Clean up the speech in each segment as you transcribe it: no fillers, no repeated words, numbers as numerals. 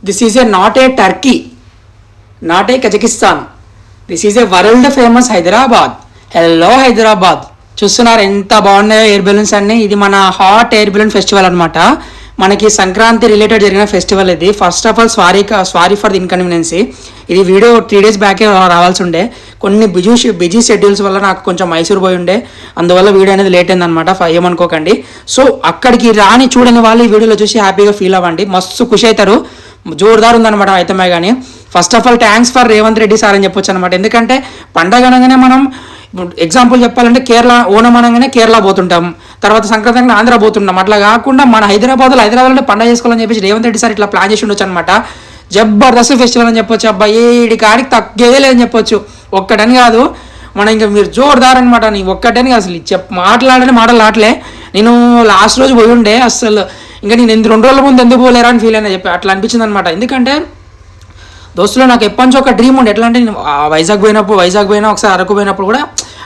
This is a not a Turkey, not a Kazakhstan, this is a world famous Hyderabad. Hello Hyderabad. చూస్తున్నారు ఎంత బాగున్నాయో air balloons అన్ని. ఇది మన హాట్ ఎయిర్ బెలూన్ ఫెస్టివల్ అనమాట. మనకి సంక్రాంతి రిలేటెడ్ జరిగిన ఫెస్టివల్ ఇది. First of all sorry for the inconvenience. ఇది వీడియో 3 days బ్యాకే రావాల్సి ఉండే. కొన్ని బిజీ షెడ్యూల్స్ వల్ల నాకు కొంచెం మైసూర్ పోయి ఉండే, అందువల్ల వీడియో అనేది లేట్ అయిందనమాట. ఏమనుకోకండి. సో అక్కడికి రాని చూడని వాళ్ళు ఈ వీడియోలో చూసి హ్యాపీగా ఫీల్ అవ్వండి, మస్తు ఖుషి అవుతారు. జోర్దార్ ఉందన్నమాట అయితమే. కానీ first of all thanks for Revanth Reddy sir అని చెప్పొచ్చు అనమాట. ఎందుకంటే పండగ అనగానే మనం ఎగ్జాంపుల్ చెప్పాలంటే కేరళ ఓనం అనగానే కేరళ పోతుంటాం, తర్వాత సంక్రాంతి ఆంధ్ర పోతుంటాం. అట్లా కాకుండా మన హైదరాబాద్లో పండగ చేసుకోవాలని చెప్పేసి రేవంత్ రెడ్డి సార్ ఇట్లా ప్లాన్ చేసి ఉండొచ్చు అనమాట. జబర్దస్త్ ఫెస్టివల్ అని చెప్పొచ్చు. అబ్బా ఏడి కాడికి తగ్గేదే లేదని చెప్పొచ్చు. ఒక్కటని కాదు, మనం ఇంకా మీరు జోర్దార్ అనమాట. నీ ఒక్కటని అసలు మాటలు ఆటలే. నేను లాస్ట్ రోజు పోయి ఉండే, అసలు ఇంకా నేను 2 రోజుల ముందు ఎందుకు పోలేరా అని ఫీల్ అయినా చెప్పి అట్లా అనిపించింది అనమాట. ఎందుకంటే దోస్తులో నాకు ఎప్పటి నుంచి ఒక డ్రీమ్ ఉండే. ఎట్లా అంటే నేను వైజాగ్ పోయినా ఒకసారి అరకు పోయినప్పుడు కూడా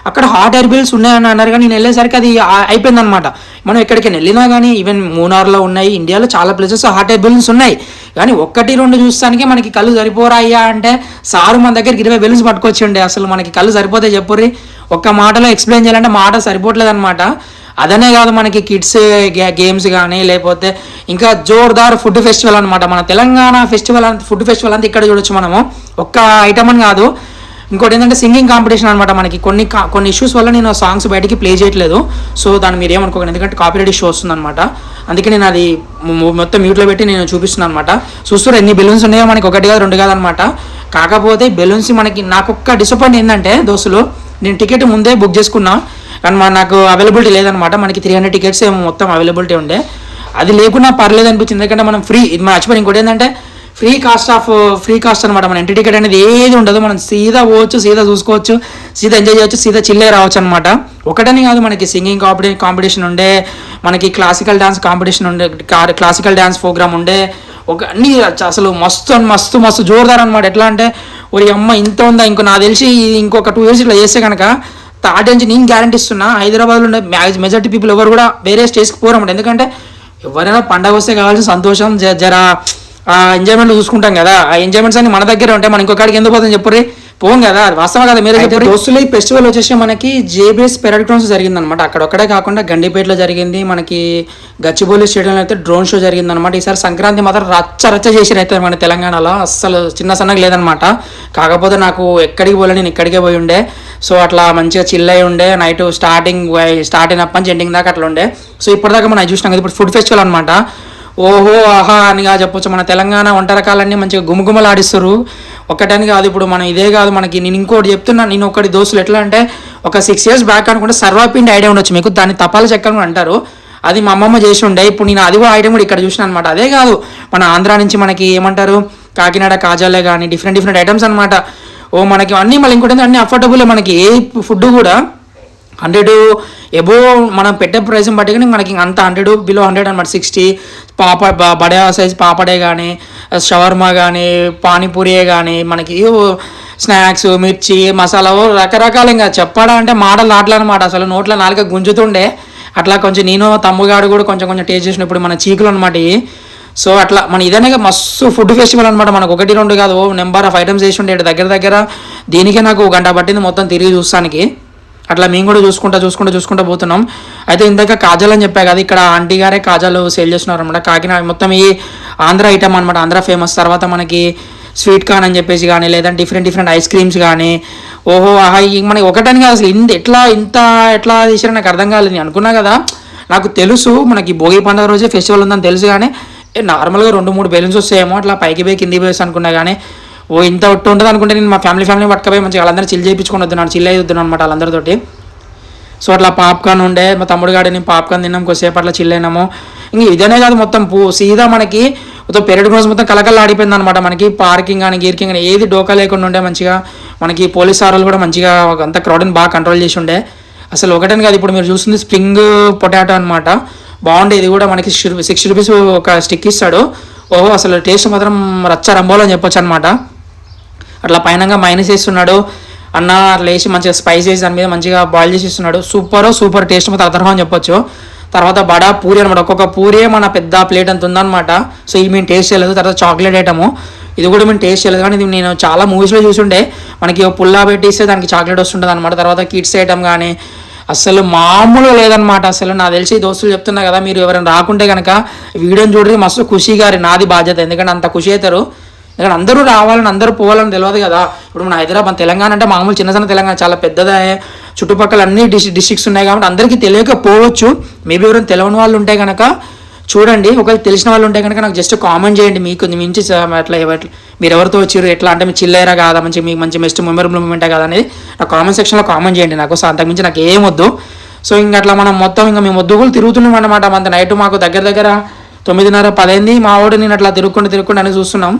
అక్కడ హాట్ ఎయిర్ బెలూన్స్ ఉన్నాయని అన్నారు. కానీ నేను వెళ్ళేసరికి అది అయిపోయింది అనమాట. మనం ఎక్కడికైనా వెళ్ళినా కానీ ఈవెన్ మూనార్లో ఉన్నాయి, ఇండియాలో చాలా ప్లేసెస్ హాట్ ఎయిర్ బెలూన్స్ ఉన్నాయి. కానీ 1-2 చూస్తానికి మనకి కళ్ళు సరిపోరాయ్యా అంటే సారు మన దగ్గరికి 20 బెలూన్స్ పట్టుకొచ్చి ఉండే. అసలు మనకి కళ్ళు సరిపోతే చెప్పుర్రి. ఒక్క మాటలో ఎక్స్ప్లెయిన్ చేయాలంటే మాట సరిపోవట్లేదు అనమాట. అదనే కాదు, మనకి కిడ్స్ గేమ్స్ కానీ లేకపోతే ఇంకా జోర్దార్ ఫుడ్ ఫెస్టివల్ అనమాట. మన తెలంగాణ ఫుడ్ ఫెస్టివల్ అంతా ఇక్కడ చూడొచ్చు మనము. ఒక్క ఐటమ్ అని కాదు. ఇంకోటి ఏంటంటే సింగింగ్ కాంపిటీషన్ అనమాట. మనకి కొన్ని ఇష్యూస్ వల్ల నేను సాంగ్స్ బయటికి ప్లే చేయట్లేదు. సో దాన్ని మీరు ఏమనుకోకండి, ఎందుకంటే కాపీరైట్ ఇష్యూ వస్తుంది అనమాట. అందుకే నేను అది మొత్తం మ్యూట్లో పెట్టి నేను చూపిస్తున్నాను అనమాట. చూస్తారు ఎన్ని బెలూన్స్ ఉన్నాయో, మనకి 1 కాదు 2 కాదు అనమాట. కాకపోతే బెలూన్స్ నాకు ఒక్క డిసప్పాయింట్ ఏంటంటే దోస్తులు, నేను టికెట్ ముందే బుక్ చేసుకున్నా కానీ నాకు అవైలబిలిటీ లేదనమాట. మనకి 300 tickets ఏమో మొత్తం అవైలబిలిటీ ఉండే. అది లేకున్నా పర్లేదు అనిపించింది. ఎందుకంటే మనం ఫ్రీ, ఇది మర్చిపోయి ఇంకోటి ఏంటంటే ఫ్రీ కాస్ట్ అనమాట. మన ఎంట్రీ టికెట్ అనేది ఏది ఉండదు. మనం సీదా పోవచ్చు, సీదా చూసుకోవచ్చు, సీదా ఎంజాయ్ చేయొచ్చు, సీదా చిల్లే రావచ్చు అనమాట. ఒకటని కాదు, మనకి సింగింగ్ కాంపిటీషన్ ఉండే, మనకి క్లాసికల్ డ్యాన్స్ కాంపిటీషన్ ఉండే, క్లాసికల్ డ్యాన్స్ ప్రోగ్రామ్ ఉండే, అన్నీ అసలు మస్తు జోర్దార్ అనమాట. ఎట్లా అంటే ఓరి అమ్మ ఇంత ఉందా, నాకు తెలిసి ఇంకొక 2 years ఇట్లా చేస్తే కనుక తాటి నేను గ్యారంటీ ఇస్తున్నా, హైదరాబాద్లో ఉండే మెజారిటీ పీపుల్ ఎవరు కూడా వేరే స్టేట్స్కి పోరన్నమాట. ఎందుకంటే ఎవరైనా పండగ వస్తే కావాల్సిన సంతోషం జరా ఎంజాయ్మెంట్ చూసుకుంటాం కదా. ఆ ఎంజాయ్మెంట్స్ అన్ని మన దగ్గర ఉంటాయి. మనం ఇంకొకడికి ఎందుకు పోతాం చెప్పుర్రి, పోం కదా. వాస్తవం కదా, మీరే చెప్పారు. దోస్తులు ఈ ఫెస్టివల్ వచ్చేసి మనకి జేబీఎస్ పెరడ్ గ్రౌండ్స్ జరిగింది అనమాట. అక్కడ ఒక్కడే కాకుండా గండిపేటలో జరిగింది, మనకి గచ్చిబౌలి స్టేడియంలో అయితే డ్రోన్ షో జరిగింది అనమాట. ఈసారి సంక్రాంతి మాత్రం రచ్చ చేసిరు అయితే మన తెలంగాణలో, అస్సలు చిన్న సన్నగా లేదనమాట. కాకపోతే నాకు ఎక్కడికి పోలే, నేను ఇక్కడికే పోయి ఉండే. సో అట్లా మంచిగా చిల్ అయి ఉండే. నైట్ స్టార్ట్ అయినప్పటి నుంచి ఎండింగ్ దాకా అట్లా ఉండే. సో ఇప్పటిదాకా మనం చూసినాం కదా, ఇప్పుడు ఫుడ్ ఫెస్టివల్ అనమాట. ఓహో ఆహా అనిగా చెప్పొచ్చు. మన తెలంగాణ వంట రకాలన్నీ మంచిగా గుమగుమలాడిస్తారు. ఒకటని కాదు, ఇప్పుడు మనం ఇదే కాదు, మనకి నేను ఇంకోటి చెప్తున్నా. నేను ఒకటి దోస్తులు ఎట్లా అంటే ఒక 6 years బ్యాక్ అనుకుంటే సర్వాపిండి ఐడియా ఉండొచ్చు మీకు, దాన్ని తపాల చెక్క అని అంటారు. అది మా అమ్మమ్మ చేసి ఉండే. ఇప్పుడు నేను అది కూడా ఐటమ్ కూడా ఇక్కడ చూసిన అనమాట. అదే కాదు, మన ఆంధ్ర నుంచి మనకి ఏమంటారు కాకినాడ కాజాలే కానీ డిఫరెంట్ ఐటమ్స్ అనమాట. మనకి అన్నీ మళ్ళీ ఇంకోటి అన్ని అఫోర్డబుల్. మనకి ఏ ఫుడ్ కూడా 100 ఎబో మనం పెట్టే ప్రైస్ని బట్టి కానీ మనకి అంత 100 బిలో 100 అనమాట. 60 బడే సైజ్ పాపడే కానీ, షవర్మా కానీ, పానీపూరియే కానీ, మనకి స్నాక్స్, మిర్చి, మసాలా రకరకాలు. ఇంకా చెప్పడా అంటే మాటలు ఆటలనమాట. అసలు నోట్లో నాలుక గుంజుతుండే. అట్లా కొంచెం నేను తమ్ముగాడు కూడా కొంచెం టేస్ట్ చేసినప్పుడు మన చీకులు అనమాట. సో అట్లా మన ఇదనే మస్తు ఫుడ్ ఫెస్టివల్ అనమాట. మనకు 1-2 కాదు, నెంబర్ ఆఫ్ ఐటమ్స్ వేసి ఉండే. దగ్గర దీనికే నాకు 1 గంట పట్టింది మొత్తం తిరిగి చూస్తానికి. అట్లా మేము కూడా చూసుకుంటూ పోతున్నాం. అయితే ఇందాక కాజాలు అని చెప్పా కదా, ఇక్కడ ఆంటీ గారే కాజాలు సేల్ చేస్తున్నారు అనమాట. కాకినాడ మొత్తం ఈ ఆంధ్ర ఐటమ్ అనమాట, ఆంధ్ర ఫేమస్. తర్వాత మనకి స్వీట్ కార్న్ అని చెప్పేసి కానీ, లేదంటే డిఫరెంట్ ఐస్ క్రీమ్స్ కానీ. ఓహో ఆహా మనకి ఒకటని కాదు, అసలు ఎట్లా తీసారో నాకు అర్థం కాలేదు. నేను అనుకున్నా కదా, నాకు తెలుసు మనకి భోగి పండుగ రోజే ఫెస్టివల్ ఉందని తెలుసు. కానీ నార్మల్గా 2-3 బెలూన్స్ వస్తాయేమో, అట్లా పైకి పోయి కిందికి పోయి అనుకున్నా. కానీ ఇంత ఒట్టు ఉంటుంది అనుకుంటే నేను మా ఫ్యామిలీ పట్టుకపోయి మంచిగా వాళ్ళందరూ చిల్ చేయించుకొని వద్దున్నాను, చిల్ అయ్యి వద్దున్నాను అనమాట వాళ్ళందరితోటి. సో అట్లా పాప్కార్న్ ఉండే, మా తమ్ముడు గాడిని పాప్కార్న్ తిన్నాం, కొద్దిసేపు అట్లా చిల్ అయినాము. ఇంక ఇదనే కాదు, మొత్తం సీదా మనకి మొత్తం పెరడ్ గ్రౌండ్స్ మొత్తం కలకల్లా ఆడిపోయింది అనమాట. మనకి పార్కింగ్ కానీ గీర్కింగ్ కానీ ఏది డోకా లేకుండా ఉండే. మంచిగా మనకి పోలీస్ సార్లు కూడా మంచిగా అంత క్రౌడ్ని బాగా కంట్రోల్ చేసి ఉండే. అసలు ఒకటని కాదు, ఇప్పుడు మీరు చూస్తుంది స్ప్రింగ్ పొటాటో అనమాట. బాగుండే. ఇది కూడా మనకి 6 rupees ఒక స్టిక్ ఇస్తాడు. అసలు టేస్ట్ మాత్రం రచ్చ రంబోలు అని చెప్పొచ్చు అనమాట. అట్లా పైనంగా మైనస్ వేస్తున్నాడు అన్న, లేచి మంచిగా స్పైస్ వేసి దాని మీద మంచిగా బాయిల్ చేసి ఇస్తున్నాడు. సూపర్ టేస్ట్ మాత్రం అతర్హం అని చెప్పొచ్చు. తర్వాత బడా పూరి అనమాట, ఒక్కొక్క పూరే మన పెద్ద ప్లేట్ అంత ఉందన్నమాట. సో ఇది మేము టేస్ట్ చేయలేదు. తర్వాత చాక్లెట్ ఐటము, ఇది కూడా మేము టేస్ట్ చేయలేదు, కానీ ఇది నేను చాలా మూవీస్లో చూసుంటే మనకి పుల్లా పెట్టిస్తే దానికి చాక్లెట్ వస్తుంటుంది అనమాట. తర్వాత కిడ్స్ ఐటమ్ కానీ అసలు మామూలుగా లేదనమాట. అసలు నాకు తెలిసి దోస్తులు చెప్తున్నా కదా, మీరు ఎవరైనా రాకుంటే కనుక వీడియోని చూడరి, మస్తు ఖుషి గారి నాది బాధ్యత, ఎందుకంటే అంత ఖుషి అవుతారు. ఎందుకంటే అందరూ రావాలని అందరూ పోవాలని తెలియదు కదా. ఇప్పుడు మన హైదరాబాద్ తెలంగాణ అంటే మామూలు చిన్న తెలంగాణ చాలా పెద్దదే, చుట్టుపక్కల అన్ని డిస్ట్రిక్ట్స్ ఉన్నాయి కాబట్టి అందరికీ తెలియకపోవచ్చు. మేబీ ఎవరైనా తెలియని వాళ్ళు ఉంటే కనుక చూడండి, ఒకవేళ తెలిసిన వాళ్ళు ఉంటే కనుక నాకు జస్ట్ కామెంట్ చేయండి, మీకు మించి అట్లా మీరు ఎవరితో వచ్చారు, ఎట్లా అంటే మీ చిల్లైరా కాదా, మీకు మంచి బెస్ట్ మెమరబుల్ మూమెంటే కదా అనేది నాకు కామెంట్ సెక్షన్లో కామెంట్ చేయండి నాకు. సో అంతకుమించి నాకు ఏం వద్దు. సో ఇంకా అట్లా మనం మొత్తం ఇంకా మేము వద్దుకులు తిరుగుతున్నాం అనమాట. అంత నైట్ మాకు దగ్గర 9:30, 10 అయింది. మా వాడు నేను అట్లా తిరుక్కుంటూ అని చూస్తున్నాం.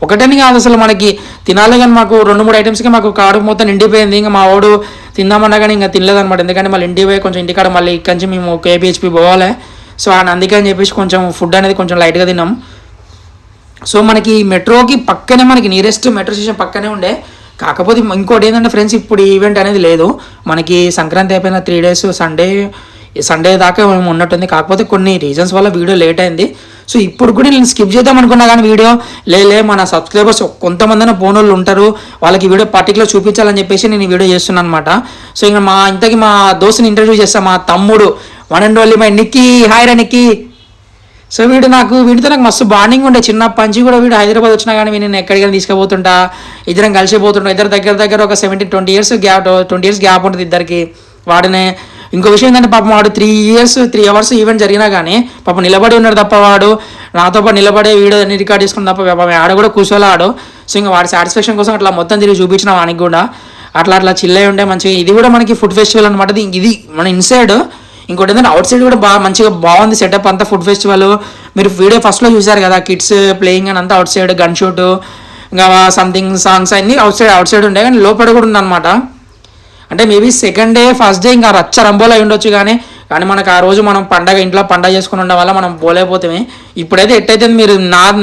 ఒకటని కాదు అసలు మనకి తినాలి, కానీ మాకు 2-3 ఐటమ్స్కి మాకు కడుపు మొత్తం నిండిపోయింది. ఇంకా మా వాడు తిందామన్నా కానీ ఇంకా తినలేదనమాట, ఎందుకంటే మళ్ళీ ఇంటికి పోయి కొంచెం ఇంటికాడ మళ్ళీ ఇక్కడి నుంచి మేము KPHP పోవాలి. సో అందుకని చెప్పేసి కొంచెం ఫుడ్ అనేది కొంచెం లైట్గా తిన్నాం. సో మనకి మెట్రోకి పక్కనే, మనకి నియరెస్ట్ మెట్రో స్టేషన్ పక్కనే ఉండే. కాకపోతే ఇంకోటి ఏంటంటే ఫ్రెండ్స్, ఇప్పుడు ఈవెంట్ అనేది లేదు మనకి. సంక్రాంతి అయిపోయిన 3 days సండే దాకా మేము ఉన్నట్టుంది. కాకపోతే కొన్ని రీజన్స్ వల్ల వీడియో లేట్ అయింది. సో ఇప్పుడు కూడా నేను స్కిప్ చేద్దాం అనుకున్నా, కానీ వీడియో మన సబ్స్క్రైబర్స్ కొంతమంది ఫోన్ వాళ్ళు ఉంటారు, వాళ్ళకి వీడియో పర్టికులర్ చూపించాలని చెప్పేసి నేను ఈ వీడియో చేస్తున్నాను అనమాట. సో ఇంకా మా దోస్తుని ఇంటర్వ్యూ చేస్తాను, మా తమ్ముడు one and only my Nikki. Hi రా నిక్కీ. సో వీడితో నాకు మస్తు బాండింగ్ ఉండే చిన్నప్పటి నుంచి కూడా. వీడు హైదరాబాద్ వచ్చినా కానీ నేను ఎక్కడికైనా తీసుకుపోతుంటా, ఇద్దరం కలిసిపోతుంటాం. ఇద్దరు దగ్గర ఒక 17-20 years గ్యాప్ ఉంటుంది ఇద్దరికి. వాడినే ఇంకో విషయం ఏంటంటే పాపం వాడు 3 hours ఈవెంట్ జరిగినా కానీ పాపం నిలబడి ఉన్నాడు తప్ప, వాడు నాతో పాటు నిలబడే వీడియో అన్ని రికార్డ్ చేసుకుని తప్ప పాపం ఆడ కూడా కూర్చోలేడు. సో ఇంకా వాడి సాటిస్ఫాక్షన్ కోసం అట్లా మొత్తం తిరిగి చూపించిన వానికి కూడా అట్లా చిల్లై ఉండే మంచిగా. ఇది కూడా మనకి ఫుడ్ ఫెస్టివల్ అనమాట. ఇది మన ఇన్సైడ్. ఇంకోటి ఏంటంటే అవుట్ సైడ్ కూడా మంచిగా బాగుంది సెటప్ అంతా. ఫుడ్ ఫెస్టివల్ మీరు వీడియో ఫస్ట్లో చూసారు కదా, కిడ్స్ ప్లేయింగ్ అని అంతా అవుట్ సైడ్, గన్ షూట్ ఇంకా సంథింగ్ సాంగ్స్ అన్నీ అవుట్ సైడ్ ఉండే, కానీ లోపల కూడా ఉందన్నమాట. అంటే maybe second day first day ఇంకా రచ్చ రంబోలో అయి ఉండొచ్చు, కానీ మనకు ఆ రోజు మనం ఇంట్లో పండగ చేసుకుని ఉండడం వల్ల మనం పోలేకపోతే. ఇప్పుడైతే ఎట్టయితే మీరు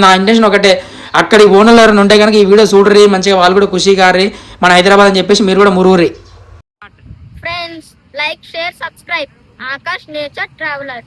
నా ఇంటెన్షన్ ఒకటే, అక్కడి ఓనర్లు ఎవరైనా ఉంటే కనుక ఈ వీడియో చూడరి, మంచిగా వాళ్ళు కూడా ఖుషి కారి మన హైదరాబాద్ అని చెప్పేసి మీరు కూడా మురుగురి. Friends, like, share, subscribe Akash nature traveller.